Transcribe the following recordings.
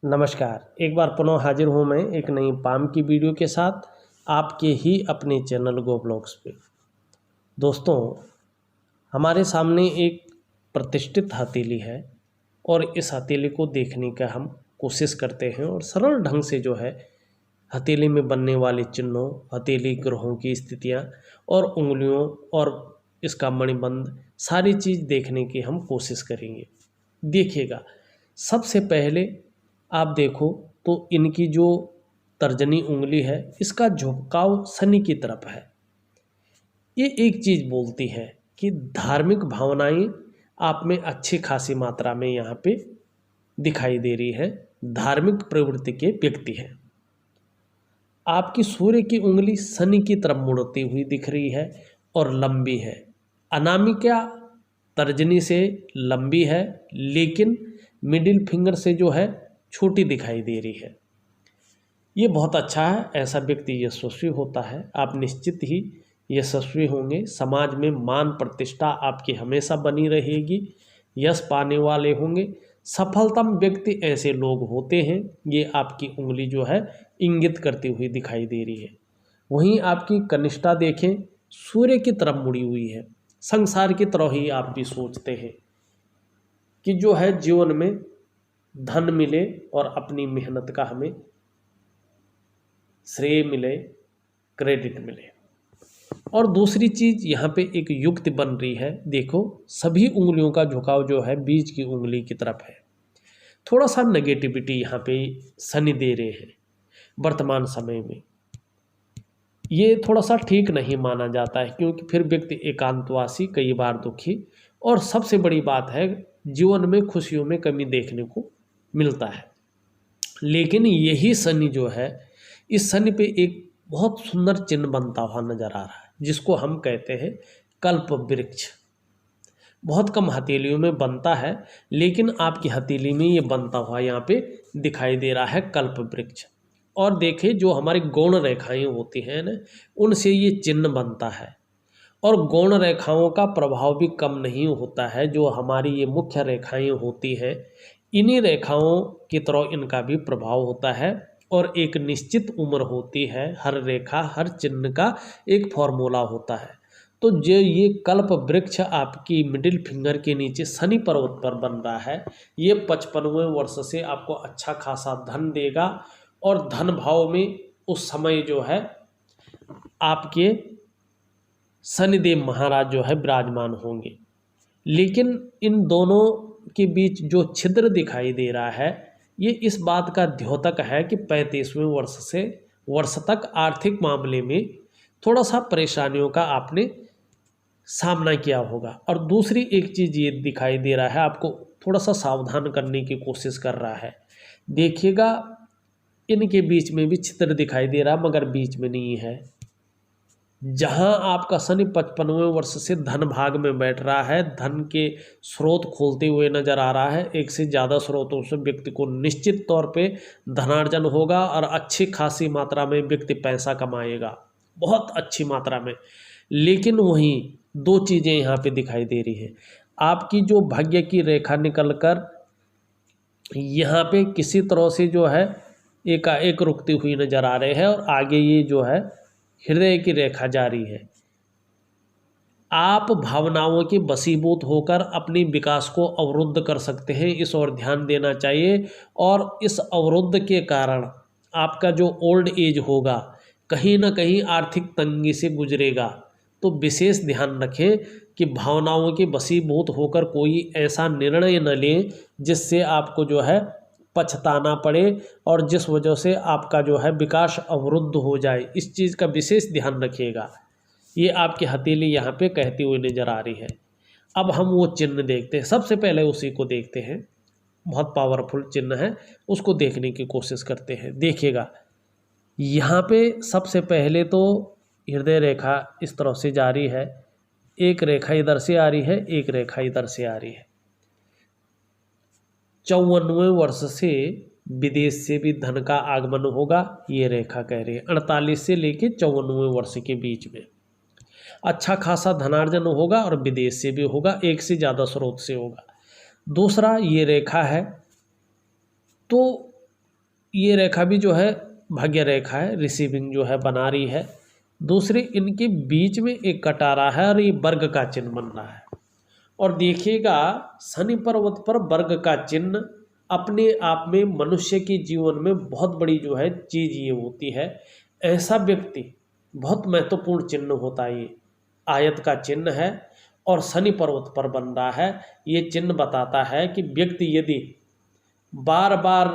नमस्कार। एक बार पुनः हाजिर हूँ मैं एक नई पाम की वीडियो के साथ आपके ही अपने चैनल गो ब्लॉग्स पे। दोस्तों, हमारे सामने एक प्रतिष्ठित हथेली है और इस हथेली को देखने का हम कोशिश करते हैं और सरल ढंग से जो है हथेली में बनने वाले चिन्हों, हथेली ग्रहों की स्थितियाँ और उंगलियों और इसका मणिबंध सारी चीज़ देखने की हम कोशिश करेंगे। देखिएगा, सबसे पहले आप देखो तो इनकी जो तर्जनी उंगली है इसका झुकाव शनि की तरफ है। ये एक चीज़ बोलती है कि धार्मिक भावनाएं आप में अच्छी खासी मात्रा में यहाँ पे दिखाई दे रही है, धार्मिक प्रवृत्ति के व्यक्ति हैं। आपकी सूर्य की उंगली शनि की तरफ मुड़ती हुई दिख रही है और लंबी है। अनामिका तर्जनी से लंबी है लेकिन मिडिल फिंगर से जो है छोटी दिखाई दे रही है। ये बहुत अच्छा है, ऐसा व्यक्ति यशस्वी होता है। आप निश्चित ही यशस्वी होंगे, समाज में मान प्रतिष्ठा आपकी हमेशा बनी रहेगी, यश पाने वाले होंगे। सफलतम व्यक्ति ऐसे लोग होते हैं, ये आपकी उंगली जो है इंगित करती हुई दिखाई दे रही है। वहीं आपकी कनिष्ठा देखें, सूर्य की तरफ मुड़ी हुई है। संसार की तरह ही आप भी सोचते हैं कि जो है जीवन में धन मिले और अपनी मेहनत का हमें श्रेय मिले, क्रेडिट मिले। और दूसरी चीज़ यहाँ पे एक युक्ति बन रही है। देखो, सभी उंगलियों का झुकाव जो है बीच की उंगली की तरफ है। थोड़ा सा नेगेटिविटी यहाँ पे शनि दे रहे हैं वर्तमान समय में। ये थोड़ा सा ठीक नहीं माना जाता है क्योंकि फिर व्यक्ति एकांतवासी, कई बार दुखी, और सबसे बड़ी बात है जीवन में खुशियों में कमी देखने को मिलता है। लेकिन यही शनि जो है, इस शनि पे एक बहुत सुंदर चिन्ह बनता हुआ नजर आ रहा है जिसको हम कहते हैं कल्प वृक्ष। बहुत कम हथेलियों में बनता है लेकिन आपकी हथेली में ये बनता हुआ यहाँ पे दिखाई दे रहा है कल्प वृक्ष। और देखिए, जो हमारी गौण रेखाएं होती हैं ना, उनसे ये चिन्ह बनता है। और गौण रेखाओं का प्रभाव भी कम नहीं होता है। जो हमारी ये मुख्य रेखाएं होती हैं, इन्हीं रेखाओं की तरह इनका भी प्रभाव होता है और एक निश्चित उम्र होती है। हर रेखा, हर चिन्ह का एक फॉर्मूला होता है। तो जो ये कल्प वृक्ष आपकी मिडिल फिंगर के नीचे शनि पर्वत पर बन रहा है, ये 55वें वर्ष से आपको अच्छा खासा धन देगा और धन भाव में उस समय जो है आपके शनिदेव महाराज जो है विराजमान होंगे। लेकिन इन दोनों के बीच जो छिद्र दिखाई दे रहा है, ये इस बात का द्योतक है कि 35वें वर्ष तक आर्थिक मामले में थोड़ा सा परेशानियों का आपने सामना किया होगा। और दूसरी एक चीज़ ये दिखाई दे रहा है, आपको थोड़ा सा सावधान करने की कोशिश कर रहा है। देखिएगा, इनके बीच में भी छिद्र दिखाई दे रहा मगर बीच में नहीं है। जहां आपका शनि 55वें वर्ष से धन भाग में बैठ रहा है, धन के स्रोत खोलते हुए नजर आ रहा है। एक से ज़्यादा स्रोतों से व्यक्ति को निश्चित तौर पे धनार्जन होगा और अच्छी खासी मात्रा में व्यक्ति पैसा कमाएगा, बहुत अच्छी मात्रा में। लेकिन वहीं दो चीज़ें यहाँ पे दिखाई दे रही है। आपकी जो भाग्य की रेखा निकल कर यहाँ पे किसी तरह से जो है एकाएक रुकती हुई नजर आ रहे हैं और आगे ये जो है हृदय की रेखा जारी है। आप भावनाओं के वशीभूत होकर अपनी विकास को अवरुद्ध कर सकते हैं, इस ओर ध्यान देना चाहिए। और इस अवरुद्ध के कारण आपका जो ओल्ड एज होगा, कहीं ना कहीं आर्थिक तंगी से गुजरेगा। तो विशेष ध्यान रखें कि भावनाओं के वशीभूत होकर कोई ऐसा निर्णय न लें जिससे आपको जो है पछताना पड़े और जिस वजह से आपका जो है विकास अवरुद्ध हो जाए। इस चीज़ का विशेष ध्यान रखिएगा। ये आपकी हथेली यहाँ पे कहती हुई नजर आ रही है। अब हम वो चिन्ह देखते हैं, सबसे पहले उसी को देखते हैं। बहुत पावरफुल चिन्ह है, उसको देखने की कोशिश करते हैं। देखिएगा, यहाँ पे सबसे पहले तो हृदय रेखा इस तरह से जारी है, एक रेखा इधर से आ रही है, एक रेखा इधर से आ रही है। 54वें वर्ष से विदेश से भी धन का आगमन होगा, ये रेखा कह रही है। 48 से लेके 54वें वर्ष के बीच में अच्छा खासा धनार्जन होगा और विदेश से भी होगा, एक से ज़्यादा स्रोत से होगा। दूसरा ये रेखा है तो ये रेखा भी जो है भाग्य रेखा है, रिसीविंग जो है बना रही है। दूसरे इनके बीच में एक कटारा है और ये वर्ग का चिन्ह बन रहा है। और देखिएगा शनि पर्वत पर वर्ग का चिन्ह अपने आप में मनुष्य के जीवन में बहुत बड़ी जो है चीज़ ये होती है। ऐसा व्यक्ति बहुत महत्वपूर्ण चिन्ह होता है। ये आयत का चिन्ह है और शनि पर्वत पर बन रहा है। ये चिन्ह बताता है कि व्यक्ति यदि बार बार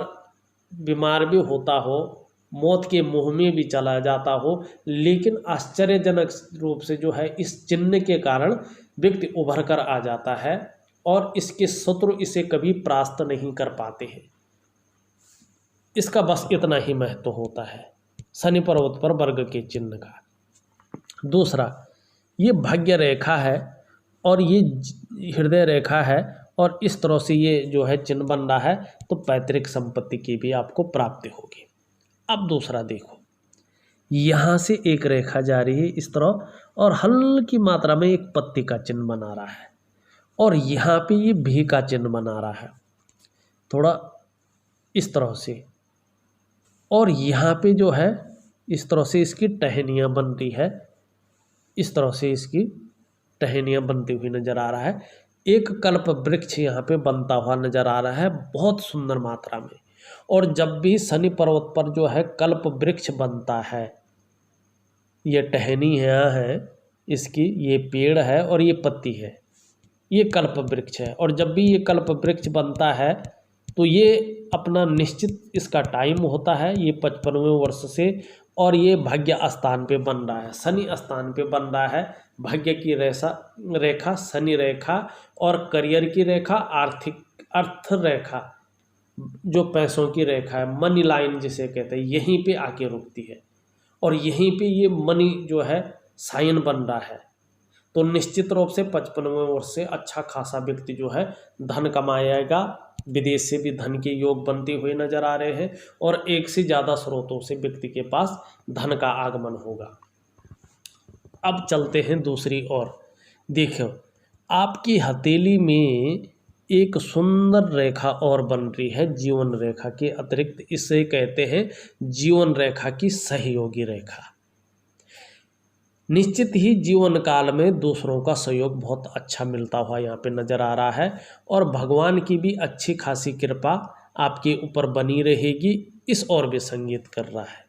बीमार भी होता हो, मौत के मुंह में भी चला जाता हो, लेकिन आश्चर्यजनक रूप से जो है इस चिन्ह के कारण व्यक्ति उभर कर आ जाता है और इसके शत्रु इसे कभी परास्त नहीं कर पाते हैं। इसका बस इतना ही महत्व होता है शनि पर्वत पर वर्ग के चिन्ह का। दूसरा, ये भाग्य रेखा है और ये हृदय रेखा है और इस तरह से ये जो है चिन्ह बन रहा है, तो पैतृक संपत्ति की भी आपको प्राप्ति होगी। अब दूसरा देखो, यहाँ से एक रेखा जा रही है इस तरह और हल्की मात्रा में एक पत्ती का चिन्ह बना रहा है और यहाँ पे ये भी का चिन्ह बना रहा है थोड़ा इस तरह से। और यहाँ पे जो है इस तरह से इसकी टहनियाँ बन रही है, इस तरह से इसकी टहनियाँ बनती हुई नजर आ रहा है। एक कल्प वृक्ष यहाँ पे बनता हुआ नजर आ रहा है बहुत सुंदर मात्रा में। और जब भी शनि पर्वत पर जो है कल्प वृक्ष बनता है, ये टहनी यहाँ है इसकी, ये पेड़ है और ये पत्ती है, ये कल्प वृक्ष है। और जब भी ये कल्प वृक्ष बनता है तो ये अपना निश्चित इसका टाइम होता है, ये 55वें वर्ष से, और ये भाग्य स्थान पे बन रहा है, शनि स्थान पे बन रहा है। भाग्य की रेखा शनि रेखा और करियर की रेखा, आर्थिक अर्थ रेखा, जो पैसों की रेखा है, मनी लाइन जिसे कहते हैं, यहीं पे आके रुकती है और यहीं पे ये मनी जो है साइन बन रहा है। तो निश्चित रूप से 55वें वर्ष से अच्छा खासा व्यक्ति जो है धन कमाएगा। विदेश से भी धन के योग बनते हुए नजर आ रहे हैं और एक से ज़्यादा स्रोतों से व्यक्ति के पास धन का आगमन होगा। अब चलते हैं दूसरी ओर। देखो, आपकी हथेली में एक सुंदर रेखा और बन रही है जीवन रेखा के अतिरिक्त। इसे कहते हैं जीवन रेखा की सहयोगी रेखा। निश्चित ही जीवन काल में दूसरों का सहयोग बहुत अच्छा मिलता हुआ यहाँ पे नज़र आ रहा है और भगवान की भी अच्छी खासी कृपा आपके ऊपर बनी रहेगी। इस ओर भी संगीत कर रहा है।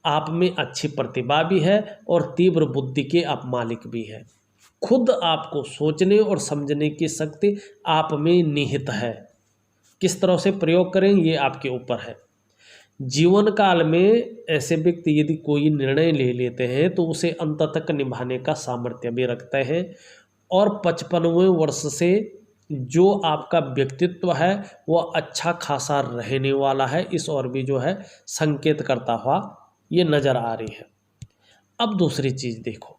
आप में अच्छी प्रतिभा भी है और तीव्र बुद्धि के आप मालिक भी है। खुद आपको सोचने और समझने की शक्ति आप में निहित है। किस तरह से प्रयोग करें ये आपके ऊपर है। जीवन काल में ऐसे व्यक्ति यदि कोई निर्णय ले लेते हैं तो उसे अंत तक निभाने का सामर्थ्य भी रखते हैं। और 55वें वर्ष से जो आपका व्यक्तित्व है वह अच्छा खासा रहने वाला है। इस ओर भी जो है संकेत करता हुआ ये नज़र आ रही है। अब दूसरी चीज़ देखो,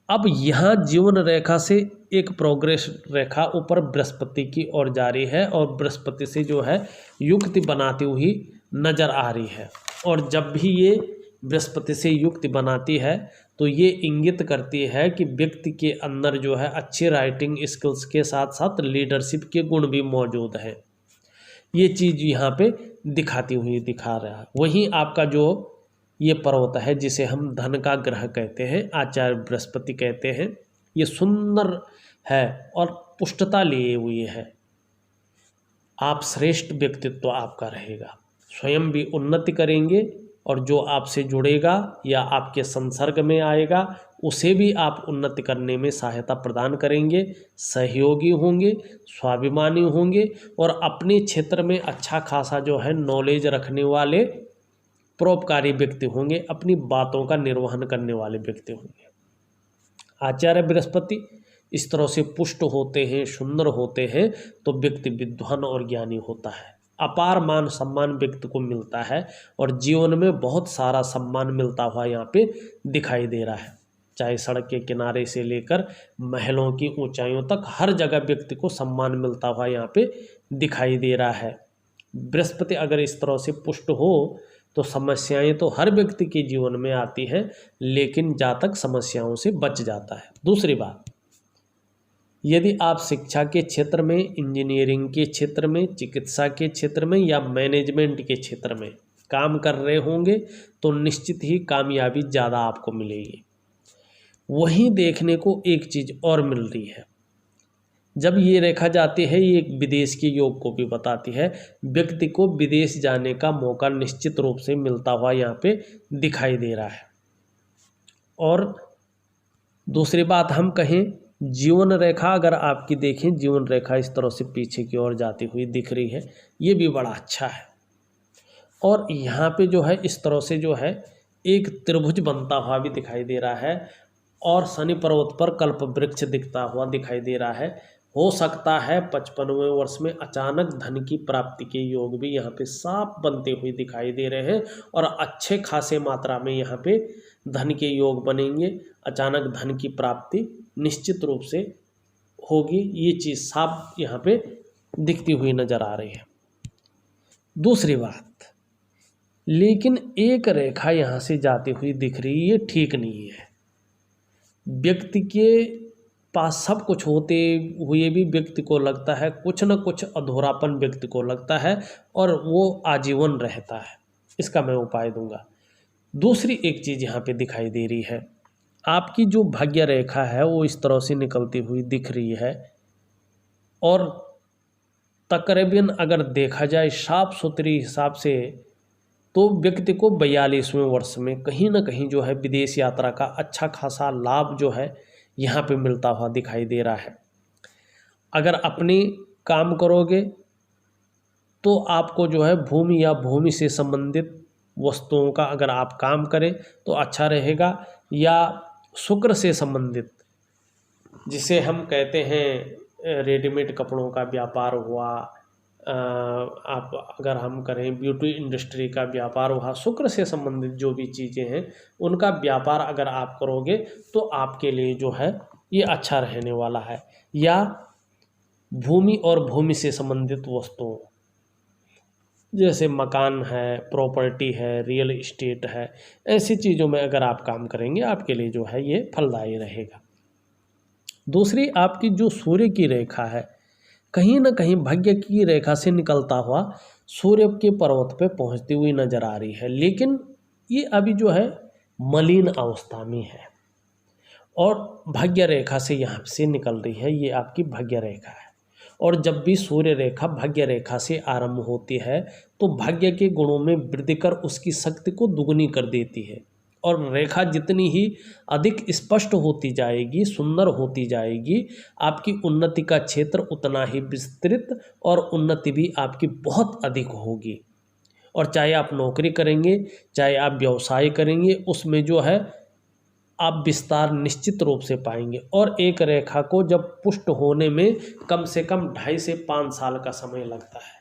अब यहाँ जीवन रेखा से एक प्रोग्रेस रेखा ऊपर बृहस्पति की ओर जा रही है और बृहस्पति से जो है युक्ति बनाती हुई नज़र आ रही है। और जब भी ये बृहस्पति से युक्ति बनाती है तो ये इंगित करती है कि व्यक्ति के अंदर जो है अच्छी राइटिंग स्किल्स के साथ साथ लीडरशिप के गुण भी मौजूद हैं। ये चीज़ यहाँ पे दिखाती हुई दिखा रहा है। वहीं आपका जो ये पर्वत है जिसे हम धन का ग्रह कहते हैं, आचार्य बृहस्पति कहते हैं, ये सुंदर है और पुष्टता लिए हुई है। आप श्रेष्ठ व्यक्तित्व आपका रहेगा, स्वयं भी उन्नति करेंगे और जो आपसे जुड़ेगा या आपके संसर्ग में आएगा उसे भी आप उन्नति करने में सहायता प्रदान करेंगे, सहयोगी होंगे, स्वाभिमानी होंगे और अपने क्षेत्र में अच्छा खासा जो है नॉलेज रखने वाले परोपकारी व्यक्ति होंगे, अपनी बातों का निर्वहन करने वाले व्यक्ति होंगे। आचार्य बृहस्पति इस तरह से पुष्ट होते हैं, सुंदर होते हैं तो व्यक्ति विद्वान और ज्ञानी होता है। अपार मान सम्मान व्यक्ति को मिलता है और जीवन में बहुत सारा सम्मान मिलता हुआ यहाँ पे दिखाई दे रहा है। चाहे सड़क के किनारे से लेकर महलों की ऊंचाइयों तक हर जगह व्यक्ति को सम्मान मिलता हुआ यहाँ पे दिखाई दे रहा है। बृहस्पति अगर इस तरह से पुष्ट हो तो समस्याएं तो हर व्यक्ति के जीवन में आती हैं, लेकिन जातक समस्याओं से बच जाता है। दूसरी बात, यदि आप शिक्षा के क्षेत्र में, इंजीनियरिंग के क्षेत्र में, चिकित्सा के क्षेत्र में या मैनेजमेंट के क्षेत्र में काम कर रहे होंगे तो निश्चित ही कामयाबी ज़्यादा आपको मिलेगी। वहीं देखने को एक चीज़ और मिल रही है, जब ये रेखा जाती है ये एक विदेश के योग को भी बताती है। व्यक्ति को विदेश जाने का मौका निश्चित रूप से मिलता हुआ यहाँ पे दिखाई दे रहा है। और दूसरी बात हम कहें, जीवन रेखा अगर आपकी देखें, जीवन रेखा इस तरह से पीछे की ओर जाती हुई दिख रही है, ये भी बड़ा अच्छा है। और यहाँ पे जो है इस तरह से जो है एक त्रिभुज बनता हुआ भी दिखाई दे रहा है और शनि पर्वत पर कल्प वृक्ष दिखता हुआ दिखाई दे रहा है। हो सकता है 55वें वर्ष में अचानक धन की प्राप्ति के योग भी यहाँ पे साफ बनते हुए दिखाई दे रहे हैं और अच्छे खासे मात्रा में यहाँ पे धन के योग बनेंगे। अचानक धन की प्राप्ति निश्चित रूप से होगी, ये चीज़ साफ यहाँ पे दिखती हुई नज़र आ रही है। दूसरी बात, लेकिन एक रेखा यहाँ से जाती हुई दिख रही है, ये ठीक नहीं है। व्यक्ति के पास सब कुछ होते हुए भी व्यक्ति को लगता है कुछ न कुछ अधूरापन व्यक्ति को लगता है और वो आजीवन रहता है। इसका मैं उपाय दूंगा। दूसरी एक चीज़ यहाँ पे दिखाई दे रही है, आपकी जो भाग्य रेखा है वो इस तरह से निकलती हुई दिख रही है और तकरीबन अगर देखा जाए साफ सुथरी हिसाब से तो व्यक्ति को 42वें वर्ष में कहीं ना कहीं जो है विदेश यात्रा का अच्छा खासा लाभ जो है यहाँ पे मिलता हुआ दिखाई दे रहा है। अगर अपनी काम करोगे तो आपको जो है भूमि या भूमि से संबंधित वस्तुओं का अगर आप काम करें तो अच्छा रहेगा, या शुक्र से संबंधित जिसे हम कहते हैं रेडीमेड कपड़ों का व्यापार हुआ, आप अगर हम करें ब्यूटी इंडस्ट्री का व्यापार हुआ, शुक्र से संबंधित जो भी चीज़ें हैं उनका व्यापार अगर आप करोगे तो आपके लिए जो है ये अच्छा रहने वाला है। या भूमि और भूमि से संबंधित वस्तुओं जैसे मकान है, प्रॉपर्टी है, रियल इस्टेट है, ऐसी चीज़ों में अगर आप काम करेंगे आपके लिए जो है ये फलदायी रहेगा। दूसरी आपकी जो सूर्य की रेखा है कहीं ना कहीं भाग्य की रेखा से निकलता हुआ सूर्य के पर्वत पे पहुंचती हुई नजर आ रही है, लेकिन ये अभी जो है मलिन अवस्था में है और भाग्य रेखा से यहाँ से निकल रही है। ये आपकी भाग्य रेखा है और जब भी सूर्य रेखा भाग्य रेखा से आरंभ होती है तो भाग्य के गुणों में वृद्धि कर उसकी शक्ति को दुगनी कर देती है और रेखा जितनी ही अधिक स्पष्ट होती जाएगी, सुंदर होती जाएगी, आपकी उन्नति का क्षेत्र उतना ही विस्तृत और उन्नति भी आपकी बहुत अधिक होगी। और चाहे आप नौकरी करेंगे, चाहे आप व्यवसाय करेंगे, उसमें जो है आप विस्तार निश्चित रूप से पाएंगे। और एक रेखा को जब पुष्ट होने में कम से कम 2.5 से 5 साल का समय लगता है।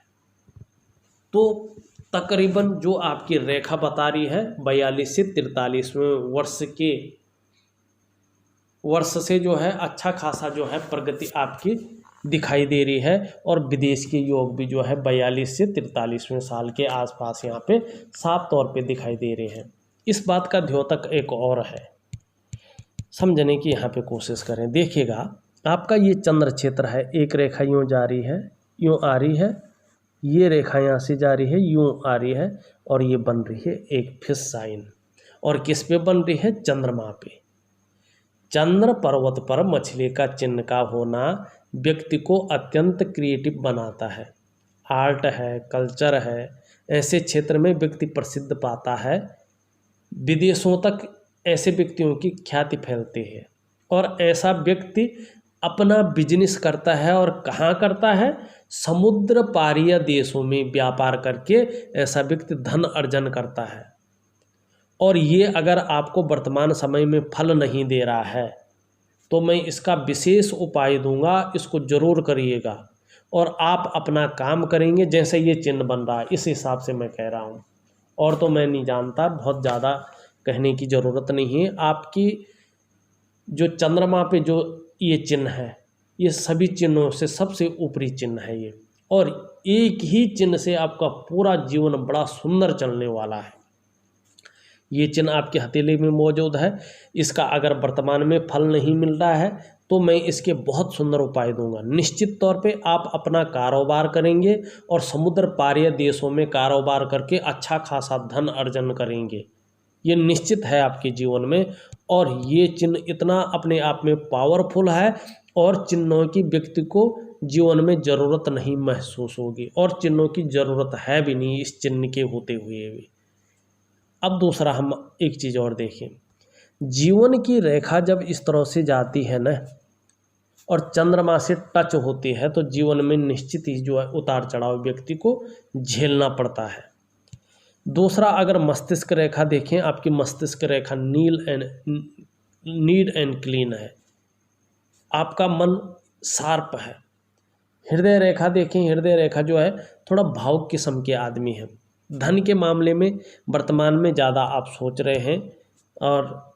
तो तकरीबन जो आपकी रेखा बता रही है 42 से 43वें वर्ष से जो है अच्छा खासा जो है प्रगति आपकी दिखाई दे रही है और विदेश के योग भी जो है 42 से 43वें साल के आसपास यहाँ पे साफ तौर पे दिखाई दे रहे हैं। इस बात का द्योतक एक और है, समझने की यहाँ पे कोशिश करें। देखिएगा आपका ये चंद्र क्षेत्र है, एक रेखा यूँ जा रही है, यूँ आ रही है, ये रेखा यहाँ से जा रही है, यूँ आ रही है और ये बन रही है एक फिश साइन। और किस पे बन रही है? चंद्रमा पे। चंद्र पर्वत पर मछली का चिन्ह का होना व्यक्ति को अत्यंत क्रिएटिव बनाता है। आर्ट है, कल्चर है, ऐसे क्षेत्र में व्यक्ति प्रसिद्ध पाता है। विदेशों तक ऐसे व्यक्तियों की ख्याति फैलती है और ऐसा व्यक्ति अपना बिजनेस करता है। और कहाँ करता है? समुद्र पारीय देशों में व्यापार करके ऐसा व्यक्ति धन अर्जन करता है। और ये अगर आपको वर्तमान समय में फल नहीं दे रहा है तो मैं इसका विशेष उपाय दूंगा, इसको जरूर करिएगा और आप अपना काम करेंगे जैसे ये चिन्ह बन रहा है इस हिसाब से मैं कह रहा हूँ। और तो मैं नहीं जानता, बहुत ज़्यादा कहने की ज़रूरत नहीं है। आपकी जो चंद्रमा पे जो ये चिन्ह है, ये सभी चिन्हों से सबसे ऊपरी चिन्ह है ये, और एक ही चिन्ह से आपका पूरा जीवन बड़ा सुंदर चलने वाला है। ये चिन्ह आपके हथेली में मौजूद है। इसका अगर वर्तमान में फल नहीं मिल रहा है तो मैं इसके बहुत सुंदर उपाय दूंगा। निश्चित तौर पे आप अपना कारोबार करेंगे और समुद्र पारीय देशों में कारोबार करके अच्छा खासा धन अर्जन करेंगे, ये निश्चित है आपके जीवन में। और ये चिन्ह इतना अपने आप में पावरफुल है और चिन्हों की व्यक्ति को जीवन में ज़रूरत नहीं महसूस होगी और चिन्हों की ज़रूरत है भी नहीं इस चिन्ह के होते हुए भी। अब दूसरा हम एक चीज़ और देखें, जीवन की रेखा जब इस तरह से जाती है ना और चंद्रमा से टच होती है तो जीवन में निश्चित ही जो है उतार चढ़ाव व्यक्ति को झेलना पड़ता है। दूसरा, अगर मस्तिष्क रेखा देखें, आपकी मस्तिष्क रेखा नीट एंड क्लीन है, आपका मन शार्प है। हृदय रेखा देखें, हृदय रेखा जो है थोड़ा भावुक किस्म के आदमी हैं। धन के मामले में वर्तमान में ज़्यादा आप सोच रहे हैं। और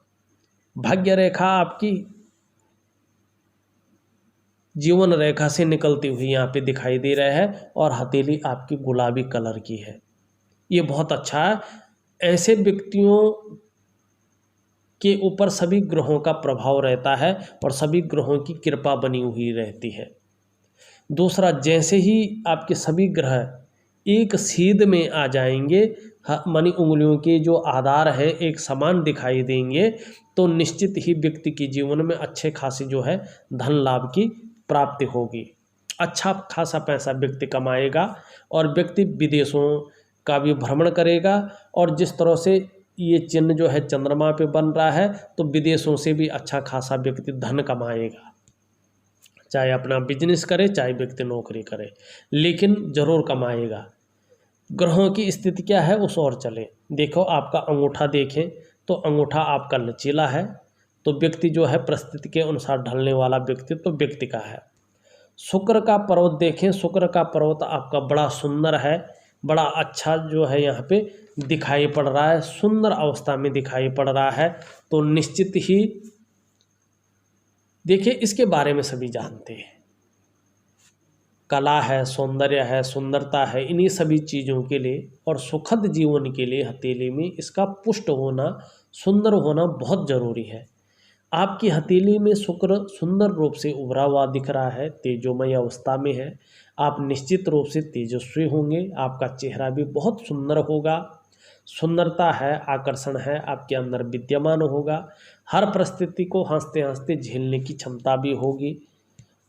भाग्य रेखा आपकी जीवन रेखा से निकलती हुई यहाँ पे दिखाई दे रहा है और हथेली आपकी गुलाबी कलर की है, ये बहुत अच्छा है। ऐसे व्यक्तियों के ऊपर सभी ग्रहों का प्रभाव रहता है और सभी ग्रहों की कृपा बनी हुई रहती है। दूसरा, जैसे ही आपके सभी ग्रह एक सीध में आ जाएंगे, मानी उंगलियों के जो आधार है एक समान दिखाई देंगे, तो निश्चित ही व्यक्ति के जीवन में अच्छे खासी जो है धन लाभ की प्राप्ति होगी, अच्छा खासा पैसा व्यक्ति कमाएगा और व्यक्ति विदेशों का भी भ्रमण करेगा। और जिस तरह से ये चिन्ह जो है चंद्रमा पे बन रहा है तो विदेशों से भी अच्छा खासा व्यक्ति धन कमाएगा, चाहे अपना बिजनेस करे चाहे व्यक्ति नौकरी करे, लेकिन जरूर कमाएगा। ग्रहों की स्थिति क्या है उस ओर चले। देखो, आपका अंगूठा देखें तो अंगूठा आपका लचीला है, तो व्यक्ति जो है परिस्थिति के अनुसार ढलने वाला व्यक्तित्व तो व्यक्ति का है। शुक्र का पर्वत देखें, शुक्र का पर्वत आपका बड़ा सुंदर है, बड़ा अच्छा जो है यहाँ पे दिखाई पड़ रहा है, सुंदर अवस्था में दिखाई पड़ रहा है। तो निश्चित ही देखिए, इसके बारे में सभी जानते हैं, कला है, सौंदर्य है, सुंदरता है, इन्हीं सभी चीज़ों के लिए और सुखद जीवन के लिए हथेली में इसका पुष्ट होना, सुंदर होना बहुत ज़रूरी है। आपकी हथेली में शुक्र सुंदर रूप से उभरा हुआ दिख रहा है, तेजोमय अवस्था में है, आप निश्चित रूप से तेजस्वी होंगे, आपका चेहरा भी बहुत सुंदर होगा, सुंदरता है, आकर्षण है आपके अंदर विद्यमान होगा, हर परिस्थिति को हंसते हंसते झेलने की क्षमता भी होगी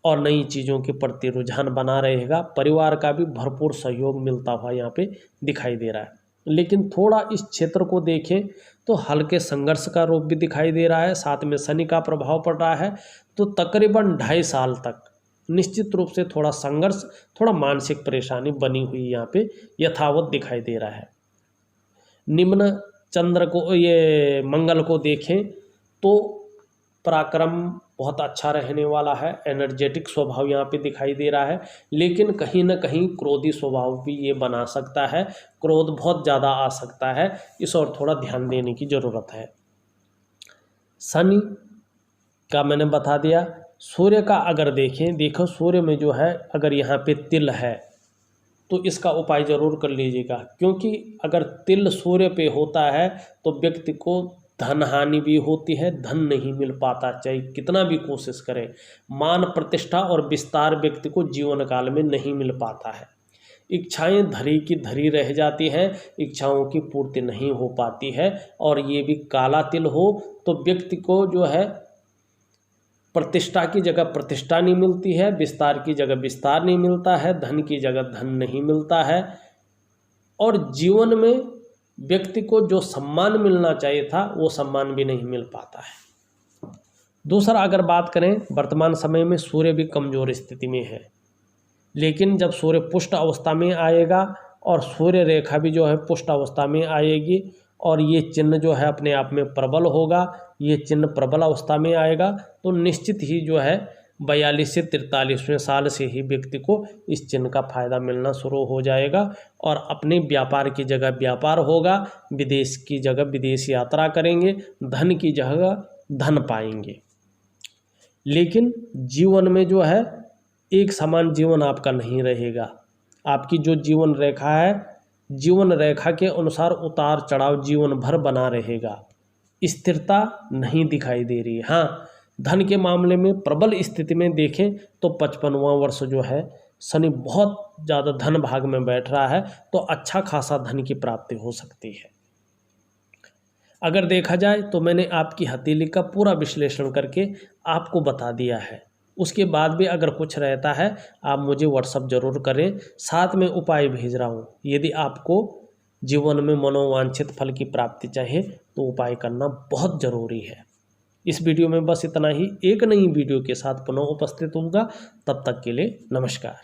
और नई चीज़ों के प्रति रुझान बना रहेगा। परिवार का भी भरपूर सहयोग मिलता हुआ यहाँ पे दिखाई दे रहा है। लेकिन थोड़ा इस क्षेत्र को देखें तो हल्के संघर्ष का रूप भी दिखाई दे रहा है, साथ में शनि का प्रभाव पड़ रहा है, तो तकरीबन 2.5 साल तक निश्चित रूप से थोड़ा संघर्ष, थोड़ा मानसिक परेशानी बनी हुई यहाँ पे यथावत दिखाई दे रहा है। निम्न चंद्र को, ये मंगल को देखें तो पराक्रम बहुत अच्छा रहने वाला है, एनर्जेटिक स्वभाव यहाँ पे दिखाई दे रहा है, लेकिन कहीं ना कहीं क्रोधी स्वभाव भी ये बना सकता है, क्रोध बहुत ज़्यादा आ सकता है, इस और थोड़ा ध्यान देने की ज़रूरत है। शनि का मैंने बता दिया। सूर्य का अगर देखें, देखो सूर्य में जो है अगर यहाँ पे तिल है तो इसका उपाय ज़रूर कर लीजिएगा, क्योंकि अगर तिल सूर्य पे होता है तो व्यक्ति को धन हानि भी होती है, धन नहीं मिल पाता, चाहे कितना भी कोशिश करें, मान प्रतिष्ठा और विस्तार व्यक्ति को जीवन काल में नहीं मिल पाता है, इच्छाएं धरी की धरी रह जाती हैं, इच्छाओं की पूर्ति नहीं हो पाती है। और ये भी काला तिल हो तो व्यक्ति को जो है प्रतिष्ठा की जगह प्रतिष्ठा नहीं मिलती है, विस्तार की जगह विस्तार नहीं मिलता है, धन की जगह धन नहीं मिलता है, और जीवन में व्यक्ति को जो सम्मान मिलना चाहिए था वो सम्मान भी नहीं मिल पाता है। दूसरा, अगर बात करें वर्तमान समय में सूर्य भी कमज़ोर स्थिति में है, लेकिन जब सूर्य पुष्ट अवस्था में आएगा और सूर्य रेखा भी जो है पुष्ट अवस्था में आएगी और ये चिन्ह जो है अपने आप में प्रबल होगा, ये चिन्ह प्रबल अवस्था में आएगा, तो निश्चित ही जो है 42 से 43वें साल से ही व्यक्ति को इस चिन्ह का फायदा मिलना शुरू हो जाएगा और अपने व्यापार की जगह व्यापार होगा, विदेश की जगह विदेश यात्रा करेंगे, धन की जगह धन पाएंगे। लेकिन जीवन में जो है एक समान जीवन आपका नहीं रहेगा, आपकी जो जीवन रेखा है, जीवन रेखा के अनुसार उतार चढ़ाव जीवन भर बना रहेगा, स्थिरता नहीं दिखाई दे रही है। हाँ, धन के मामले में प्रबल स्थिति में देखें तो 55वां वर्ष जो है शनि बहुत ज़्यादा धन भाग में बैठ रहा है, तो अच्छा खासा धन की प्राप्ति हो सकती है। अगर देखा जाए तो मैंने आपकी हथेली का पूरा विश्लेषण करके आपको बता दिया है। उसके बाद भी अगर कुछ रहता है आप मुझे व्हाट्सअप ज़रूर करें, साथ में उपाय भेज रहा हूँ। यदि आपको जीवन में मनोवांछित फल की प्राप्ति चाहिए तो उपाय करना बहुत ज़रूरी है। इस वीडियो में बस इतना ही। एक नई वीडियो के साथ पुनः उपस्थित होऊंगा, तब तक के लिए नमस्कार।